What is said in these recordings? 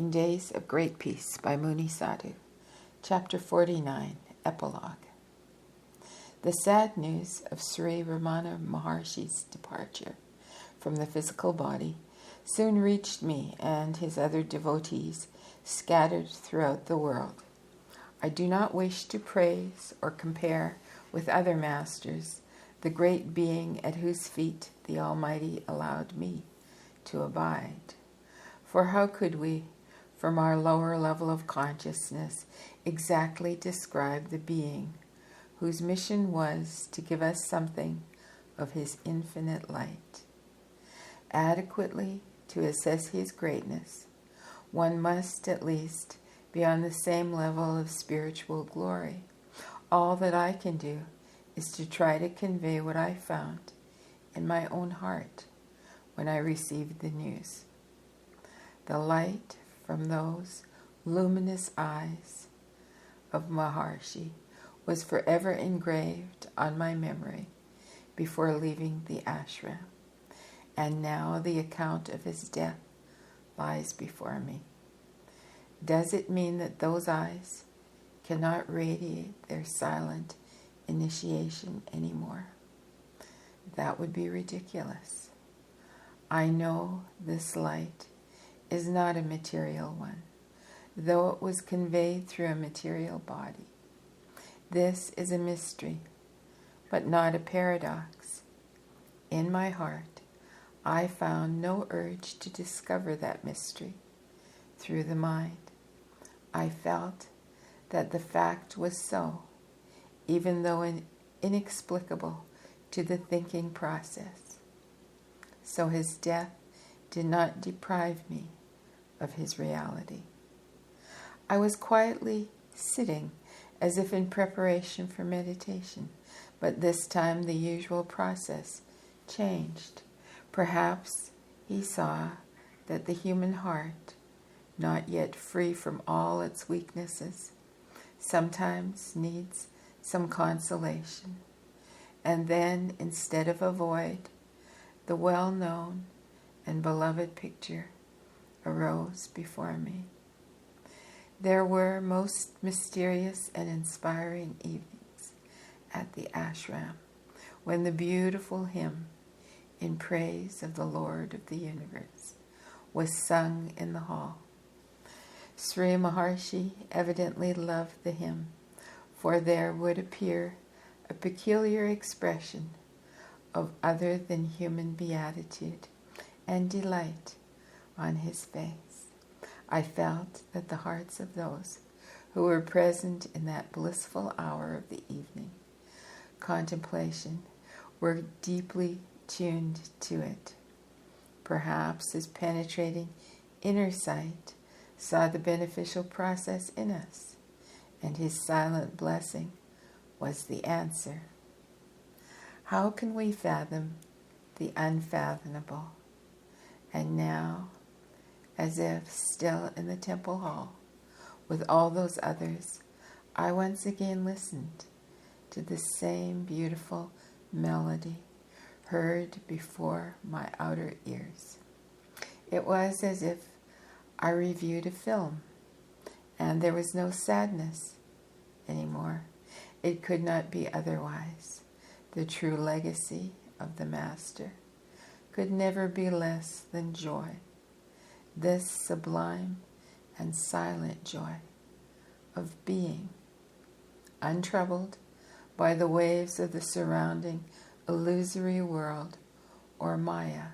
in Days of Great Peace by Mouni Sadhu, Chapter 49, Epilogue. The sad news of Sri Ramana Maharshi's departure from the physical body soon reached me and his other devotees scattered throughout the world. I do not wish to praise or compare with other masters the great being at whose feet the Almighty allowed me to abide. For how could we, from our lower level of consciousness, exactly describe the being whose mission was to give us something of his infinite light? Adequately to assess his greatness, one must at least be on the same level of spiritual glory. All that I can do is to try to convey what I found in my own heart when I received the news. The light from those luminous eyes of Maharshi was forever engraved on my memory before leaving the ashram, and now the account of his death lies before me. Does it mean that those eyes cannot radiate their silent initiation anymore? That would be ridiculous. I know this light is not a material one, though it was conveyed through a material body. This is a mystery, but not a paradox. In my heart, I found no urge to discover that mystery through the mind. I felt that the fact was so, even though inexplicable to the thinking process. So his death did not deprive me of his reality. I was quietly sitting as if in preparation for meditation, but this time the usual process changed. Perhaps he saw that the human heart, not yet free from all its weaknesses, sometimes needs some consolation, and then, instead of a void, the well-known and beloved picture arose before me. There were most mysterious and inspiring evenings at the ashram when the beautiful hymn in praise of the Lord of the universe was sung in the hall. Sri Maharshi evidently loved the hymn, for there would appear a peculiar expression of other than human beatitude and delight on his face. I felt that the hearts of those who were present in that blissful hour of the evening contemplation were deeply tuned to it. Perhaps his penetrating inner sight saw the beneficial process in us, and his silent blessing was the answer. How can we fathom the unfathomable? And now, as if still in the temple hall with all those others, I once again listened to the same beautiful melody heard before my outer ears. It was as if I reviewed a film, and there was no sadness anymore. It could not be otherwise. The true legacy of the Master could never be less than joy. This sublime and silent joy of being, untroubled by the waves of the surrounding illusory world or Maya.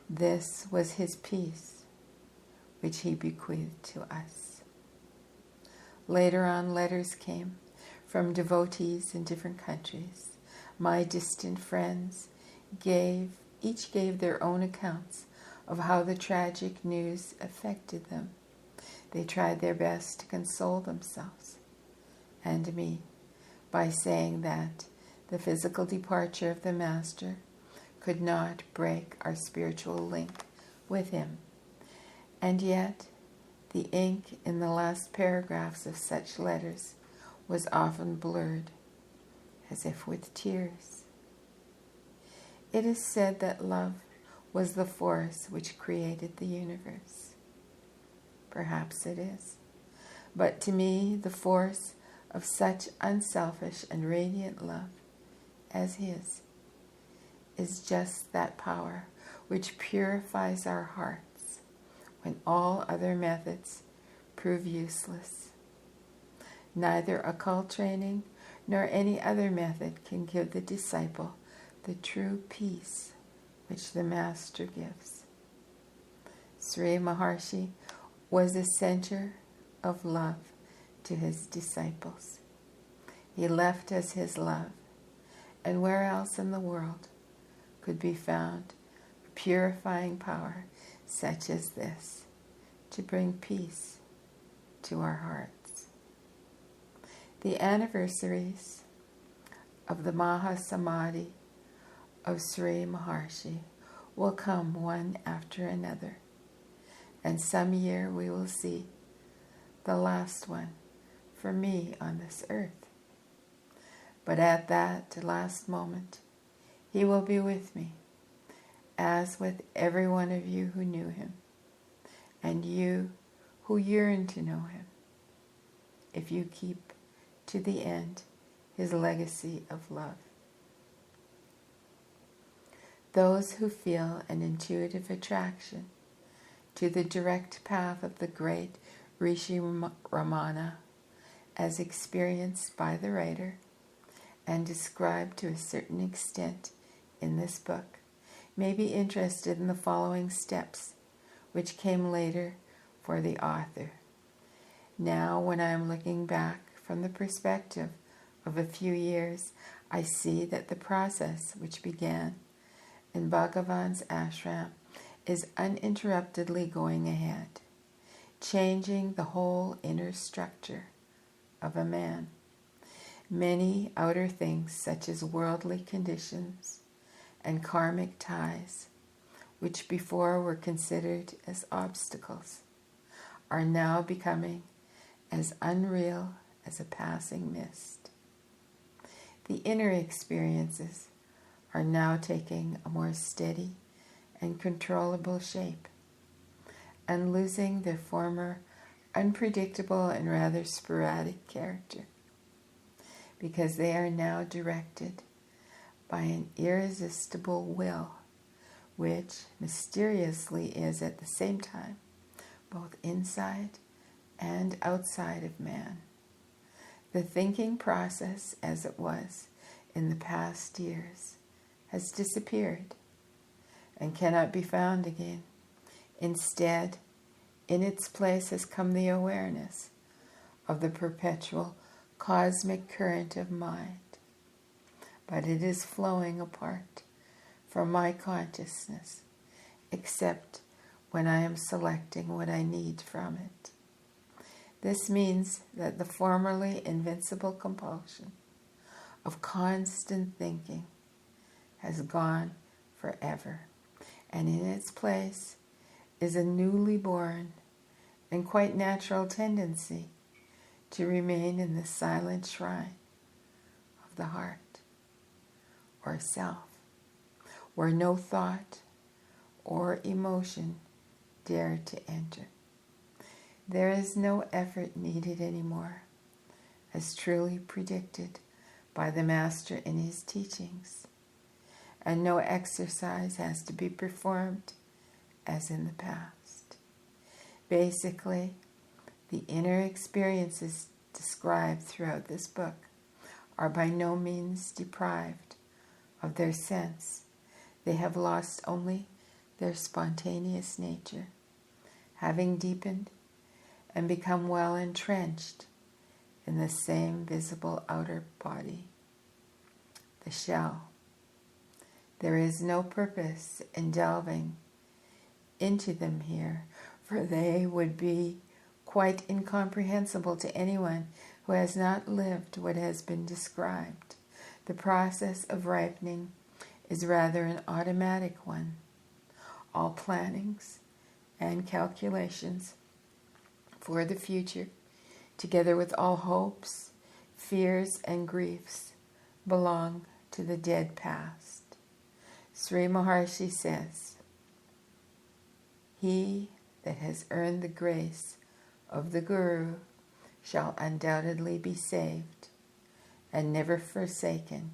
This was his peace, which he bequeathed to us. Later on, letters came from devotees in different countries. My distant friends each gave their own accounts of how the tragic news affected them. They tried their best to console themselves and me by saying that the physical departure of the Master could not break our spiritual link with him. And yet, the ink in the last paragraphs of such letters was often blurred, as if with tears. It is said that love was the force which created the universe. Perhaps it is. But to me, the force of such unselfish and radiant love as his is just that power which purifies our hearts when all other methods prove useless. Neither occult training nor any other method can give the disciple the true peace which the Master gives. Sri Maharshi was a center of love to his disciples. He left us his love, and where else in the world could be found purifying power such as this to bring peace to our hearts? The anniversaries of the Mahasamadhi of Sri Maharshi will come one after another, and some year we will see the last one for me on this earth. But at that last moment, he will be with me, as with every one of you who knew him, and you who yearn to know him, if you keep to the end his legacy of love. Those who feel an intuitive attraction to the direct path of the great Rishi Ramana, as experienced by the writer and described to a certain extent in this book, may be interested in the following steps, which came later for the author. Now, when I am looking back from the perspective of a few years, I see that the process which began in Bhagavan's ashram is uninterruptedly going ahead, changing the whole inner structure of a man. Many outer things, such as worldly conditions and karmic ties, which before were considered as obstacles, are now becoming as unreal as a passing mist. The inner experiences are now taking a more steady and controllable shape, and losing their former unpredictable and rather sporadic character, because they are now directed by an irresistible will, which mysteriously is at the same time both inside and outside of man. The thinking process, as it was in the past years, has disappeared and cannot be found again. Instead, in its place has come the awareness of the perpetual cosmic current of mind, but it is flowing apart from my consciousness, except when I am selecting what I need from it. This means that the formerly invincible compulsion of constant thinking has gone forever, and in its place is a newly born and quite natural tendency to remain in the silent shrine of the heart, or self, where no thought or emotion dare to enter. There is no effort needed anymore, as truly predicted by the Master in his teachings, and no exercise has to be performed as in the past. Basically, the inner experiences described throughout this book are by no means deprived of their sense. They have lost only their spontaneous nature, having deepened and become well entrenched in the same visible outer body, the shell. There is no purpose in delving into them here, for they would be quite incomprehensible to anyone who has not lived what has been described. The process of ripening is rather an automatic one. All plannings and calculations for the future, together with all hopes, fears, and griefs, belong to the dead past. Sri Maharshi says, "He that has earned the grace of the Guru shall undoubtedly be saved and never forsaken,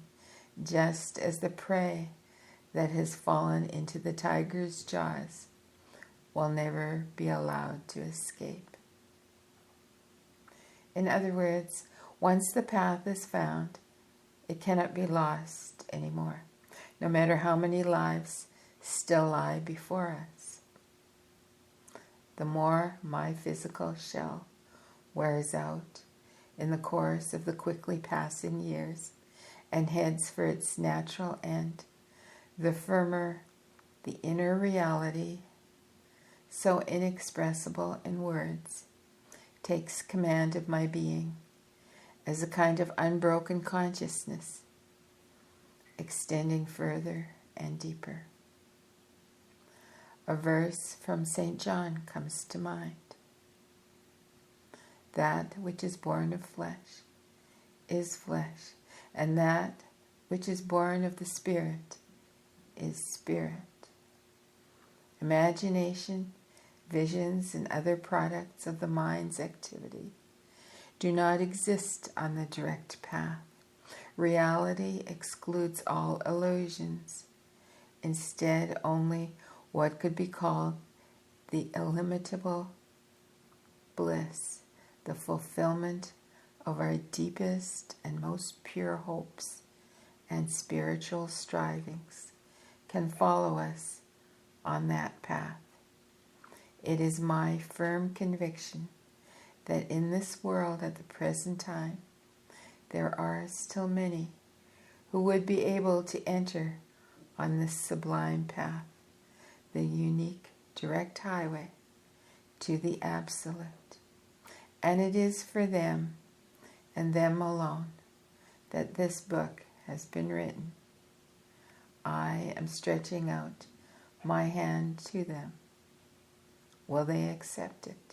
just as the prey that has fallen into the tiger's jaws will never be allowed to escape. In other words, once the path is found, it cannot be lost anymore, no matter how many lives still lie before us. The more my physical shell wears out in the course of the quickly passing years and heads for its natural end, the firmer the inner reality, so inexpressible in words, takes command of my being as a kind of unbroken consciousness, extending further and deeper. A verse from St. John comes to mind. That which is born of flesh is flesh, and that which is born of the Spirit is spirit. Imagination, visions, and other products of the mind's activity do not exist on the direct path. Reality excludes all illusions. Instead, only what could be called the illimitable bliss, the fulfillment of our deepest and most pure hopes and spiritual strivings, can follow us on that path. It is my firm conviction that in this world at the present time, there are still many who would be able to enter on this sublime path, the unique direct highway to the Absolute. And it is for them, and them alone, that this book has been written. I am stretching out my hand to them. Will they accept it?